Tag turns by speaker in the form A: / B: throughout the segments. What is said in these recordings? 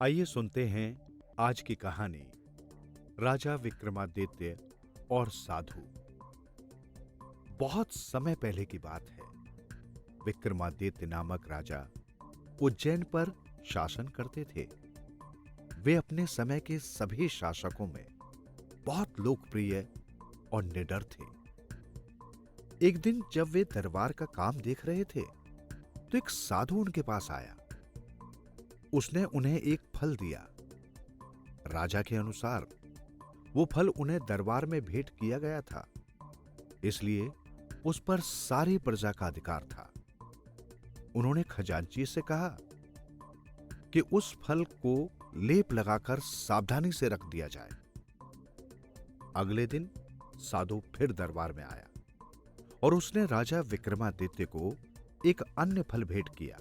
A: आइए सुनते हैं आज की कहानी राजा विक्रमादित्य और साधु। बहुत समय पहले की बात है। विक्रमादित्य नामक राजा उज्जैन पर शासन करते थे। वे अपने समय के सभी शासकों में बहुत लोकप्रिय और निडर थे। एक दिन जब वे दरबार का काम देख रहे थे तो एक साधु उनके पास आया। उसने उन्हें एक फल दिया। राजा के अनुसार वो फल उन्हें दरबार में भेंट किया गया था, इसलिए उस पर सारी प्रजा का अधिकार था। उन्होंने खजांची से कहा कि उस फल को लेप लगाकर सावधानी से रख दिया जाए। अगले दिन साधु फिर दरबार में आया और उसने राजा विक्रमादित्य को एक अन्य फल भेंट किया।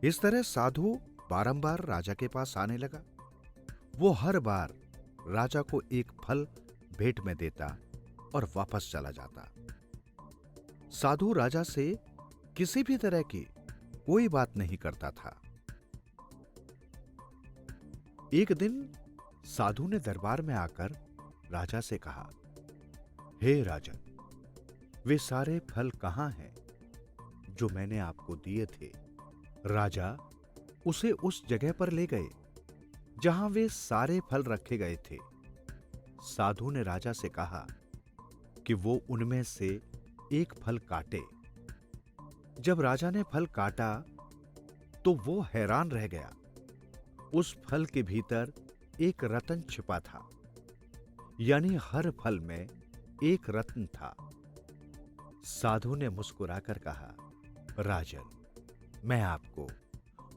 A: इस तरह साधु बारंबार राजा के पास आने लगा। वो हर बार राजा को एक फल भेंट में देता और वापस चला जाता। साधु राजा से किसी भी तरह की कोई बात नहीं करता था। एक दिन साधु ने दरबार में आकर राजा से कहा, हे राजन, वे सारे फल कहां हैं जो मैंने आपको दिए थे? राजा उसे उस जगह पर ले गए जहां वे सारे फल रखे गए थे। साधु ने राजा से कहा कि वो उनमें से एक फल काटे। जब राजा ने फल काटा तो वो हैरान रह गया। उस फल के भीतर एक रत्न छिपा था, यानी हर फल में एक रत्न था। साधु ने मुस्कुराकर कहा, राजन, मैं आपको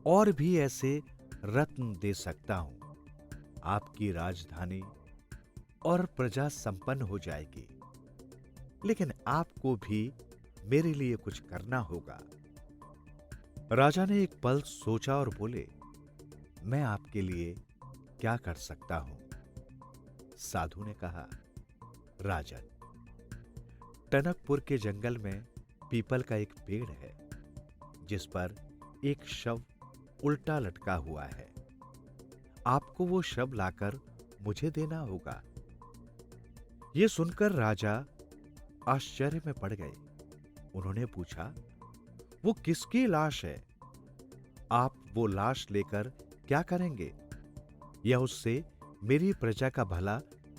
A: और भी ऐसे रत्न दे सकता हूं। आपकी राजधानी और प्रजा संपन्न हो जाएगी, लेकिन आपको भी मेरे लिए कुछ करना होगा। राजा ने एक पल सोचा और बोले, मैं आपके लिए क्या कर सकता हूं? साधु ने कहा, राजन, टनकपुर के जंगल में पीपल का एक पेड़ है जिस पर एक शव उल्टा लटका हुआ है। आपको वो शव लाकर मुझे देना होगा। ये सुनकर राजा आश्चर्य में पड़ गए। उन्होंने पूछा, वो किसकी लाश है? आप वो लाश लेकर क्या करेंगे? या उससे मेरी प्रजा का भला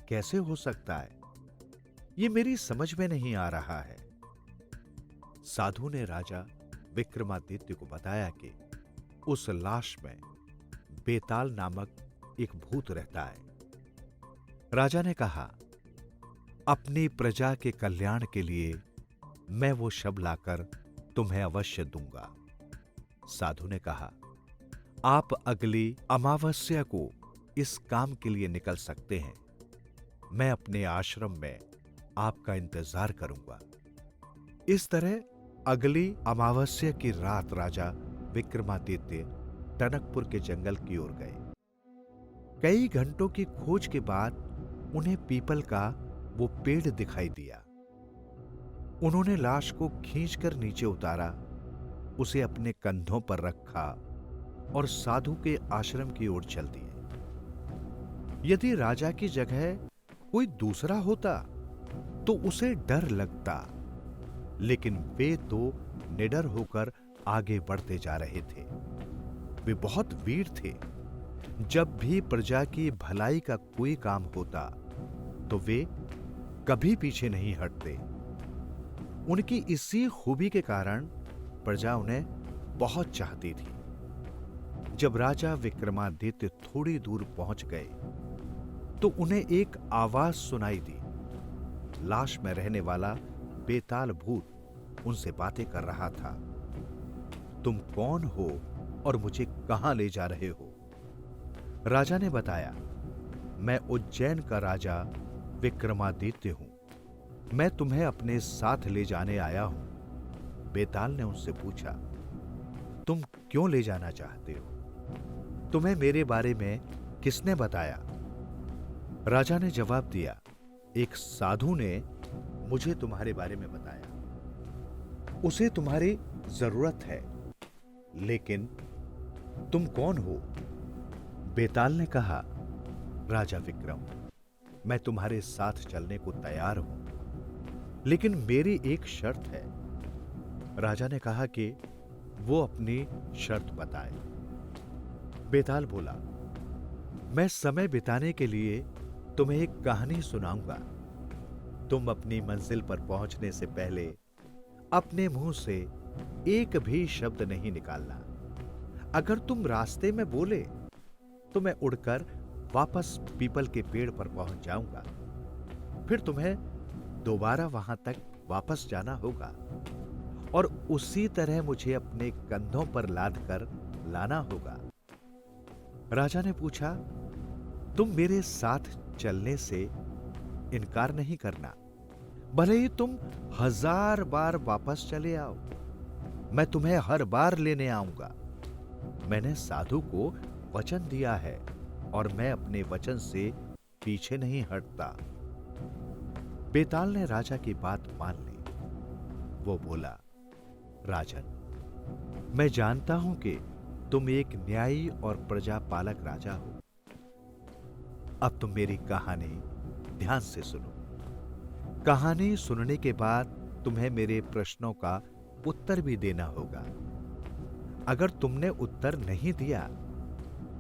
A: कैसे हो सकता है? ये मेरी समझ में नहीं आ रहा है। साधु ने राजा विक्रमादित्य को बताया कि उस लाश में बेताल नामक एक भूत रहता है। राजा ने कहा, अपनी प्रजा के कल्याण के लिए मैं वो शव लाकर तुम्हें अवश्य दूंगा। साधु ने कहा, आप अगली अमावस्या को इस काम के लिए निकल सकते हैं। मैं अपने आश्रम में आपका इंतजार करूंगा। इस तरह अगली अमावस्या की रात राजा विक्रमादित्य टनकपुर के जंगल की ओर गए। कई घंटों की खोज के बाद उन्हें पीपल का वो पेड़ दिखाई दिया। उन्होंने लाश को खींचकर नीचे उतारा, उसे अपने कंधों पर रखा और साधु के आश्रम की ओर चल दिए। यदि राजा की जगह कोई दूसरा होता तो उसे डर लगता, लेकिन वे तो निडर होकर आगे बढ़ते जा रहे थे। वे बहुत वीर थे। जब भी प्रजा की भलाई का कोई काम होता तो वे कभी पीछे नहीं हटते। उनकी इसी खूबी के कारण प्रजा उन्हें बहुत चाहती थी। जब राजा विक्रमादित्य थोड़ी दूर पहुंच गए तो उन्हें एक आवाज सुनाई दी। लाश में रहने वाला बेताल भूत उनसे बातें कर रहा था। तुम कौन हो और मुझे कहां ले जा रहे हो? राजा ने बताया, मैं उज्जैन का राजा विक्रमादित्य हूं। मैं तुम्हें अपने साथ ले जाने आया हूं। बेताल ने उनसे पूछा, तुम क्यों ले जाना चाहते हो? तुम्हें मेरे बारे में किसने बताया? राजा ने जवाब दिया, एक साधु ने मुझे तुम्हारे बारे में बताया। उसे तुम्हारी जरूरत है, लेकिन तुम कौन हो? बेताल ने कहा, राजा विक्रम, मैं तुम्हारे साथ चलने को तैयार हूं, लेकिन मेरी एक शर्त है। राजा ने कहा कि वो अपनी शर्त बताए। बेताल बोला, मैं समय बिताने के लिए तुम्हें एक कहानी सुनाऊंगा। तुम अपनी मंजिल पर पहुंचने से पहले अपने मुंह से एक भी शब्द नहीं निकालना। अगर तुम रास्ते में बोले तो मैं उड़कर वापस पीपल के पेड़ पर पहुंच जाऊंगा। फिर तुम्हें दोबारा वहां तक वापस जाना होगा और उसी तरह मुझे अपने कंधों पर लादकर लाना होगा। राजा ने पूछा, तुम मेरे साथ चलने से इनकार नहीं करना। भले ही तुम 1000 बार वापस चले आओ, मैं तुम्हें हर बार लेने आऊंगा। मैंने साधु को वचन दिया है और मैं अपने वचन से पीछे नहीं हटता। बेताल ने राजा की बात मान ली। वो बोला, राजन, मैं जानता हूं कि तुम एक न्यायी और प्रजापालक राजा हो। अब तुम मेरी कहानी ध्यान से सुनो। कहानी सुनने के बाद तुम्हें मेरे प्रश्नों का उत्तर भी देना होगा। अगर तुमने उत्तर नहीं दिया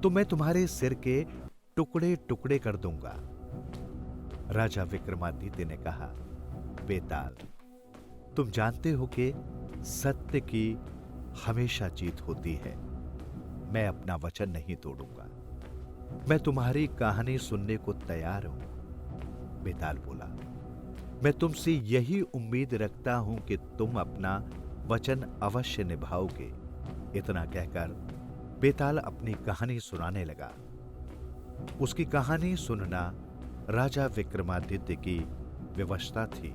A: तो मैं तुम्हारे सिर के टुकड़े टुकड़े कर दूंगा। राजा विक्रमादित्य ने कहा, बेताल, तुम जानते हो कि सत्य की हमेशा जीत होती है। मैं अपना वचन नहीं तोड़ूंगा। मैं तुम्हारी कहानी सुनने को तैयार हूं। बेताल बोला, मैं तुमसे यही उम्मीद रखता हूं कि तुम अपना वचन अवश्य निभाओगे। इतना कहकर बेताल अपनी कहानी सुनाने लगा। उसकी कहानी सुनना राजा विक्रमादित्य की विवशता थी।